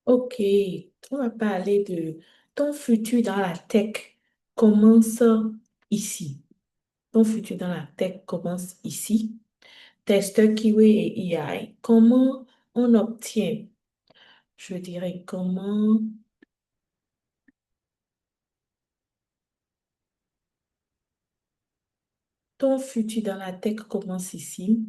Ok, on va parler de ton futur dans la tech commence ici. Ton futur dans la tech commence ici. Testeur Kiwi et AI. Comment on obtient, je dirais, comment ton futur dans la tech commence ici.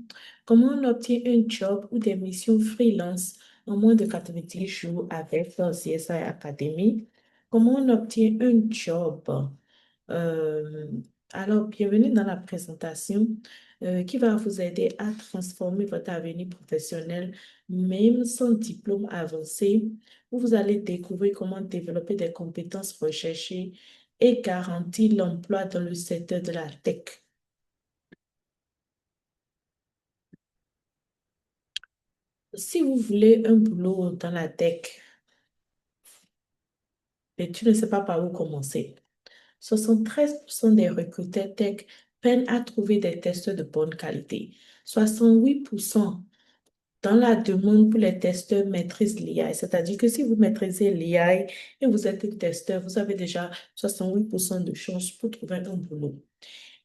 Comment on obtient un job ou des missions freelance en moins de 90 jours avec CSI Academy? Comment on obtient un job? Euh, alors, bienvenue dans la présentation qui va vous aider à transformer votre avenir professionnel, même sans diplôme avancé, où vous allez découvrir comment développer des compétences recherchées et garantir l'emploi dans le secteur de la tech. Si vous voulez un boulot dans la tech, mais tu ne sais pas par où commencer, 73% des recruteurs tech peinent à trouver des testeurs de bonne qualité. 68% dans la demande pour les testeurs maîtrisent l'IA. C'est-à-dire que si vous maîtrisez l'IA et vous êtes un testeur, vous avez déjà 68% de chances pour trouver un boulot.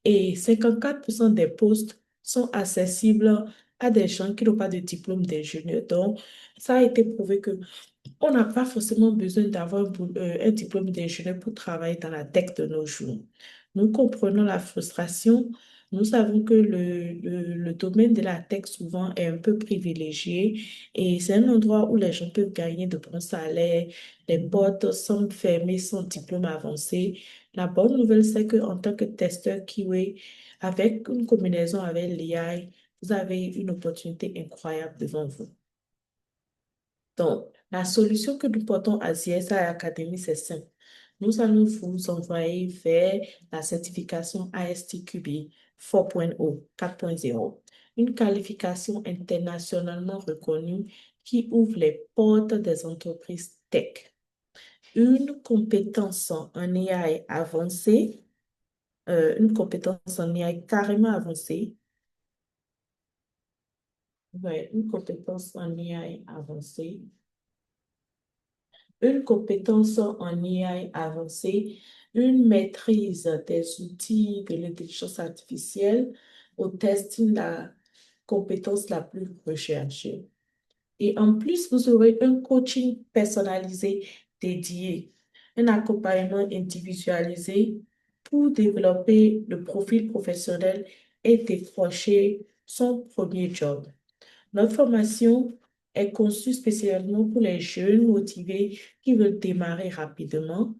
Et 54% des postes sont accessibles à des gens qui n'ont pas de diplôme d'ingénieur. Donc, ça a été prouvé que on n'a pas forcément besoin d'avoir un diplôme d'ingénieur pour travailler dans la tech de nos jours. Nous comprenons la frustration. Nous savons que le domaine de la tech souvent est un peu privilégié et c'est un endroit où les gens peuvent gagner de bons salaires. Les portes sont fermées sans diplôme avancé. La bonne nouvelle, c'est qu'en tant que testeur Kiwi, avec une combinaison avec l'IA, vous avez une opportunité incroyable devant vous. Donc, la solution que nous portons à CSI Academy, c'est simple. Nous allons vous envoyer vers la certification ASTQB 4.0, 4.0, une qualification internationalement reconnue qui ouvre les portes des entreprises tech. Une compétence en AI avancée, une compétence en AI carrément avancée, ouais, une compétence en AI avancée une compétence en IA avancée, une maîtrise des outils de l'intelligence artificielle au testing, la compétence la plus recherchée. Et en plus, vous aurez un coaching personnalisé dédié, un accompagnement individualisé pour développer le profil professionnel et décrocher son premier job. Notre formation est conçue spécialement pour les jeunes motivés qui veulent démarrer rapidement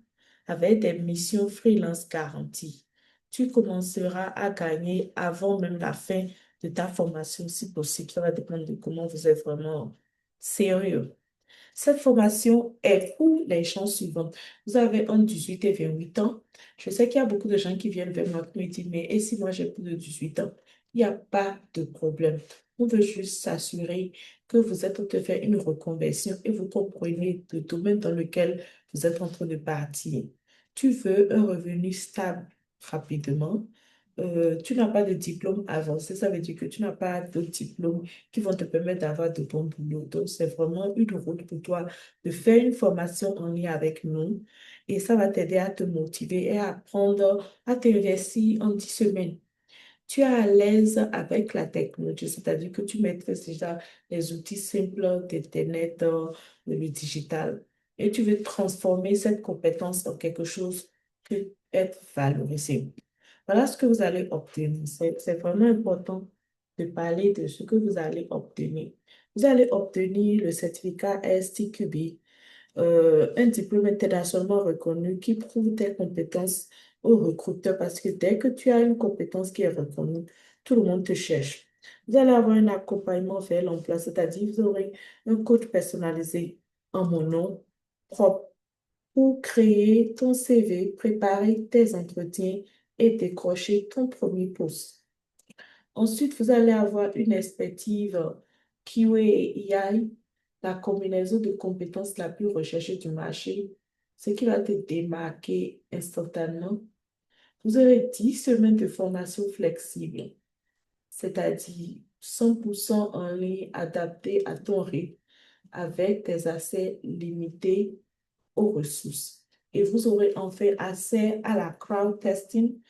avec des missions freelance garanties. Tu commenceras à gagner avant même la fin de ta formation, si possible. Ça va dépendre de comment vous êtes vraiment sérieux. Cette formation est pour les gens suivants. Vous avez entre 18 et 28 ans. Je sais qu'il y a beaucoup de gens qui viennent vers moi et me disent, mais et si moi j'ai plus de 18 ans? Il n'y a pas de problème. On veut juste s'assurer que vous êtes en train de faire une reconversion et vous comprenez le domaine dans lequel vous êtes en train de partir. Tu veux un revenu stable rapidement. Tu n'as pas de diplôme avancé, ça veut dire que tu n'as pas de diplôme qui vont te permettre d'avoir de bons boulots. Donc, c'est vraiment une route pour toi de faire une formation en lien avec nous et ça va t'aider à te motiver et à apprendre à t'investir en 10 semaines. Tu es à l'aise avec la technologie, c'est-à-dire que tu maîtrises déjà les outils simples d'Internet, le digital, et tu veux transformer cette compétence en quelque chose qui peut être valorisé. Voilà ce que vous allez obtenir. C'est vraiment important de parler de ce que vous allez obtenir. Vous allez obtenir le certificat STQB, un diplôme internationalement reconnu qui prouve tes compétences au recruteur parce que dès que tu as une compétence qui est reconnue, tout le monde te cherche. Vous allez avoir un accompagnement vers l'emploi, c'est-à-dire vous aurez un coach personnalisé en mon nom propre pour créer ton CV, préparer tes entretiens et décrocher ton premier poste. Ensuite, vous allez avoir une expertise QA et AI, la combinaison de compétences la plus recherchée du marché, ce qui va te démarquer instantanément. Vous aurez 10 semaines de formation flexible, c'est-à-dire 100% en ligne adapté à ton rythme. avec des accès limités aux ressources. Et vous aurez en fait accès à la crowd testing.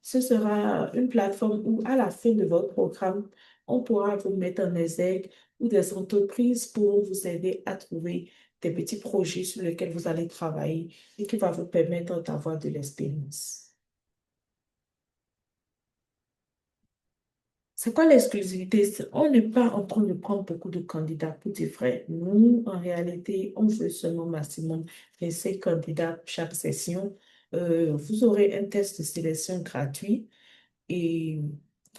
Ce sera une plateforme où, à la fin de votre programme, on pourra vous mettre en exergue ou des entreprises pourront vous aider à trouver des petits projets sur lesquels vous allez travailler et qui va vous permettre d'avoir de l'expérience. C'est quoi l'exclusivité? On n'est pas en train de prendre beaucoup de candidats pour dire vrai. Nous, en réalité, on veut seulement maximum 25 candidats chaque session. Vous aurez un test de sélection gratuit et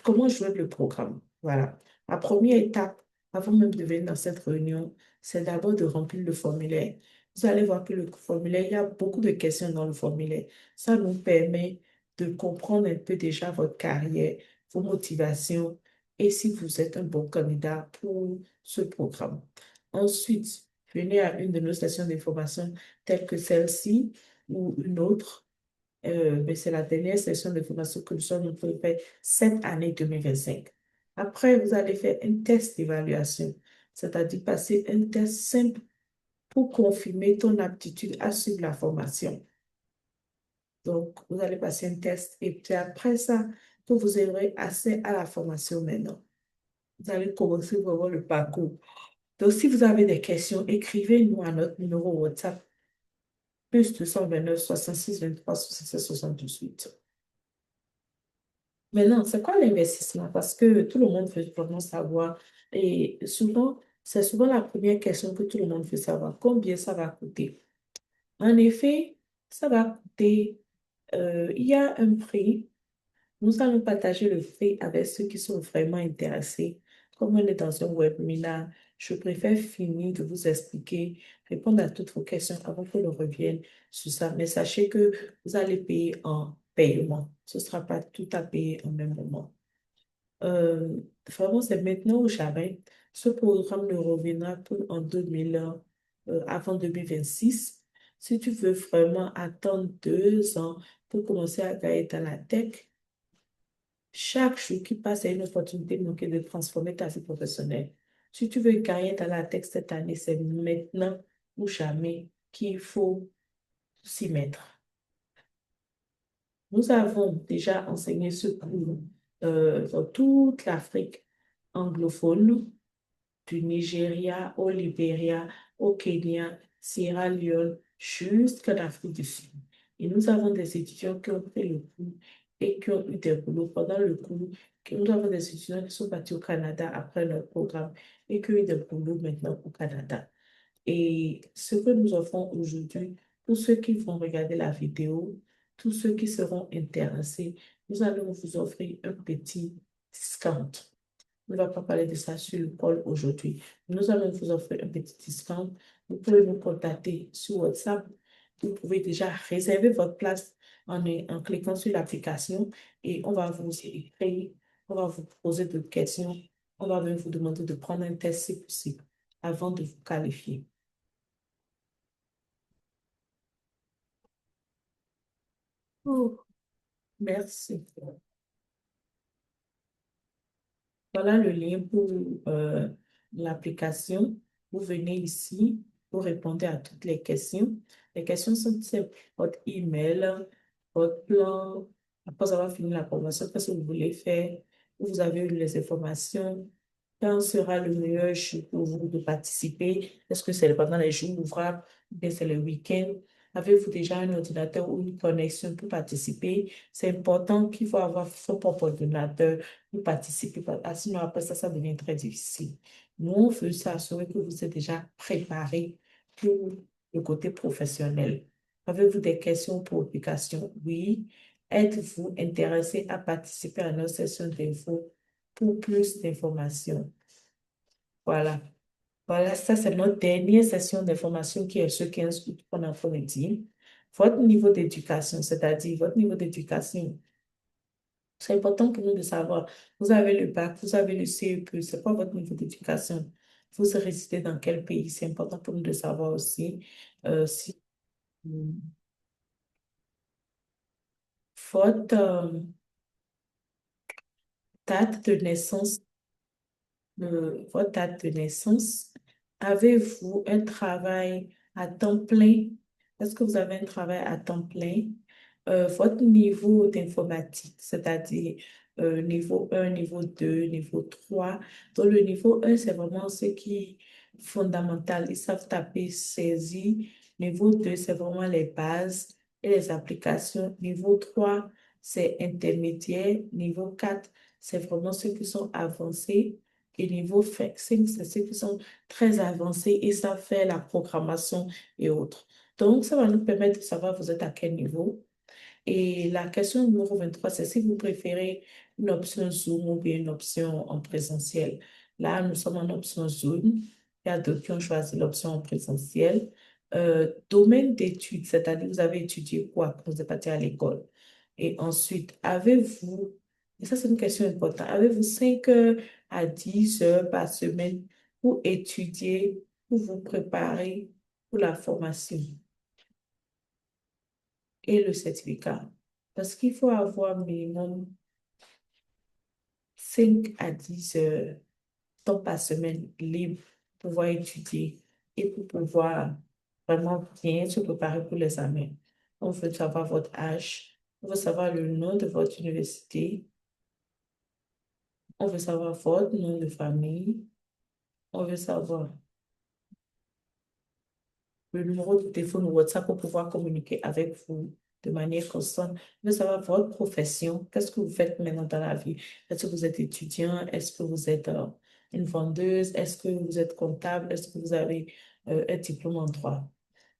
comment jouer le programme. Voilà. La première étape, avant même de venir dans cette réunion, c'est d'abord de remplir le formulaire. Vous allez voir que le formulaire, il y a beaucoup de questions dans le formulaire. Ça nous permet de comprendre un peu déjà votre carrière, vos motivations et si vous êtes un bon candidat pour ce programme. Ensuite, venez à une de nos sessions d'information telles que celle-ci ou une autre mais c'est la dernière session de formation que nous sommes en train de faire cette année 2025. Après, vous allez faire un test d'évaluation, c'est-à-dire passer un test simple pour confirmer ton aptitude à suivre la formation. Donc, vous allez passer un test et puis après ça, que vous aurez accès à la formation maintenant. Vous allez commencer vraiment le parcours. Donc, si vous avez des questions, écrivez-nous à notre numéro WhatsApp, plus 229 66 23 67 78. Maintenant, c'est quoi l'investissement? Parce que tout le monde veut vraiment savoir. Et souvent, c'est souvent la première question que tout le monde veut savoir. Combien ça va coûter? En effet, ça va coûter, il y a un prix. Nous allons partager le prix avec ceux qui sont vraiment intéressés. Comme on est dans un webinaire, je préfère finir de vous expliquer, répondre à toutes vos questions avant que l'on revienne sur ça. Mais sachez que vous allez payer en paiement. Ce ne sera pas tout à payer en même moment. Euh, Vraiment, c'est maintenant ou jamais. Ce programme ne reviendra plus en 2000, avant 2026. Si tu veux vraiment attendre 2 ans pour commencer à gagner dans la tech, chaque jour qui passe est une opportunité manquée de transformer ta vie professionnelle. Si tu veux gagner dans la tech cette année, c'est maintenant ou jamais qu'il faut s'y mettre. Nous avons déjà enseigné ce cours dans toute l'Afrique anglophone, du Nigeria au Libéria, au Kenya, Sierra Leone, jusqu'en Afrique du Sud. Et nous avons des étudiants qui ont fait le cours et qui ont eu des boulots pendant le cours. Nous avons des étudiants qui sont partis au Canada après leur programme et qui ont eu des boulots maintenant au Canada. Et ce que nous offrons aujourd'hui, pour ceux qui vont regarder la vidéo, tous ceux qui seront intéressés, nous allons vous offrir un petit discount. On ne va pas parler de ça sur le call aujourd'hui. Nous allons vous offrir un petit discount. Vous pouvez nous contacter sur WhatsApp. Vous pouvez déjà réserver votre place en cliquant sur l'application et on va vous écrire, on va vous poser des questions. On va même vous demander de prendre un test si possible avant de vous qualifier. Oh, merci. Voilà le lien pour l'application. Vous venez ici, vous répondez à toutes les questions. Les questions sont simples. Votre email, votre plan, après avoir fini la formation, qu'est-ce que vous voulez faire, où vous avez eu les informations, quand sera le meilleur jour pour vous de participer? Est-ce que c'est pendant les jours ouvrables ou bien c'est le week-end? Avez-vous déjà un ordinateur ou une connexion pour participer? C'est important qu'il faut avoir son propre ordinateur pour participer. Sinon, après ça, ça devient très difficile. Nous, on veut s'assurer que vous êtes déjà préparé pour le côté professionnel. Avez-vous des questions pour application? Oui. Êtes-vous intéressé à participer à notre session d'info pour plus d'informations? Voilà. Voilà, ça, c'est notre dernière session d'information qui est ce 15 août qu'on a dit. Votre niveau d'éducation, c'est-à-dire votre niveau d'éducation, c'est important pour nous de savoir. Vous avez le bac, vous avez le CEP, c'est quoi votre niveau d'éducation? Vous résidez dans quel pays? C'est important pour nous de savoir aussi si votre date de naissance, votre date de naissance Avez-vous un travail à temps plein? Est-ce que vous avez un travail à temps plein? Votre niveau d'informatique, c'est-à-dire niveau 1, niveau 2, niveau 3. Donc, le niveau 1, c'est vraiment ce qui est fondamental. Ils savent taper, saisir. Niveau 2, c'est vraiment les bases et les applications. Niveau 3, c'est intermédiaire. Niveau 4, c'est vraiment ceux qui sont avancés. Et niveau 5, c'est ceux qui sont très avancés et savent faire la programmation et autres. Donc, ça va nous permettre de savoir vous êtes à quel niveau. Et la question numéro 23, c'est si vous préférez une option Zoom ou bien une option en présentiel. Là, nous sommes en option Zoom. Il y a d'autres qui ont choisi l'option en présentiel. Domaine d'études, c'est-à-dire vous avez étudié quoi quand vous êtes parti à l'école. Et ensuite, avez-vous, et ça c'est une question importante, avez-vous 5 heures à 10 heures par semaine pour étudier, pour vous préparer pour la formation et le certificat? Parce qu'il faut avoir minimum 5 à 10 heures temps par semaine libre pour pouvoir étudier et pour pouvoir vraiment bien se préparer pour l'examen. On veut savoir votre âge, on veut savoir le nom de votre université, on veut savoir votre nom de famille, on veut savoir le numéro de téléphone ou WhatsApp pour pouvoir communiquer avec vous de manière constante. Je veux savoir votre profession. Qu'est-ce que vous faites maintenant dans la vie? Est-ce que vous êtes étudiant? Est-ce que vous êtes une vendeuse? Est-ce que vous êtes comptable? Est-ce que vous avez un diplôme en droit?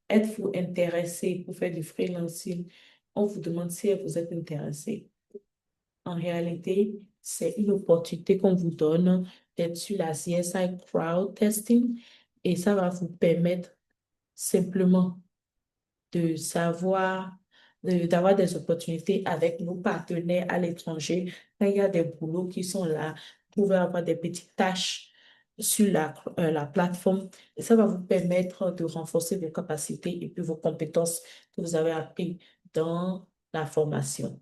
Êtes-vous intéressé pour faire du freelancing? On vous demande si vous êtes intéressé. En réalité, c'est une opportunité qu'on vous donne d'être sur la CSI Crowd Testing et ça va vous permettre simplement de savoir, d'avoir des opportunités avec nos partenaires à l'étranger. Quand il y a des boulots qui sont là, vous pouvez avoir des petites tâches sur la plateforme et ça va vous permettre de renforcer vos capacités et puis vos compétences que vous avez apprises dans la formation.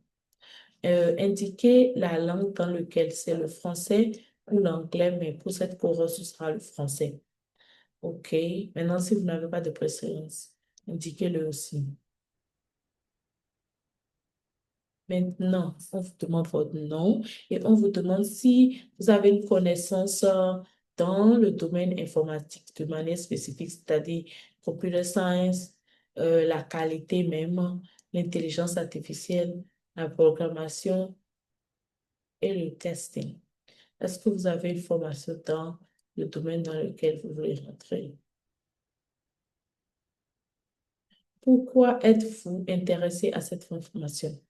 Indiquez la langue dans laquelle c'est le français ou l'anglais, mais pour cette course, ce sera le français. OK. Maintenant, si vous n'avez pas de préférence, indiquez-le aussi. Maintenant, on vous demande votre nom et on vous demande si vous avez une connaissance dans le domaine informatique de manière spécifique, c'est-à-dire computer science, la qualité même, l'intelligence artificielle, la programmation et le testing. Est-ce que vous avez une formation dans le domaine dans lequel vous voulez rentrer? Pourquoi êtes-vous intéressé à cette formation?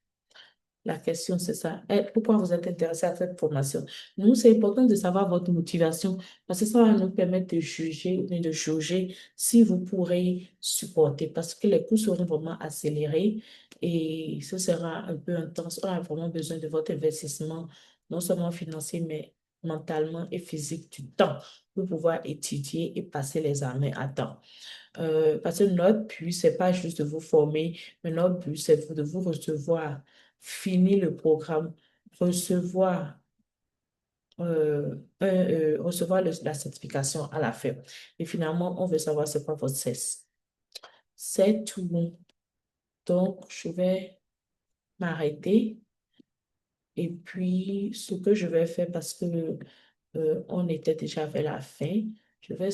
La question, c'est ça. Pourquoi vous êtes intéressé à cette formation? Nous, c'est important de savoir votre motivation parce que ça va nous permettre de juger, ou bien de jauger si vous pourrez supporter parce que les coûts seront vraiment accélérés et ce sera un peu intense. On a vraiment besoin de votre investissement, non seulement financier, mais mentalement et physique du temps pour pouvoir étudier et passer les examens à temps. Parce que notre but, c'est pas juste de vous former, mais notre but, c'est de vous recevoir, finir le programme, recevoir, recevoir la certification à la fin. Et finalement, on veut savoir c'est quoi votre cesse. C'est tout. Donc, je vais m'arrêter. Et puis, ce que je vais faire, parce que on était déjà vers la fin, je vais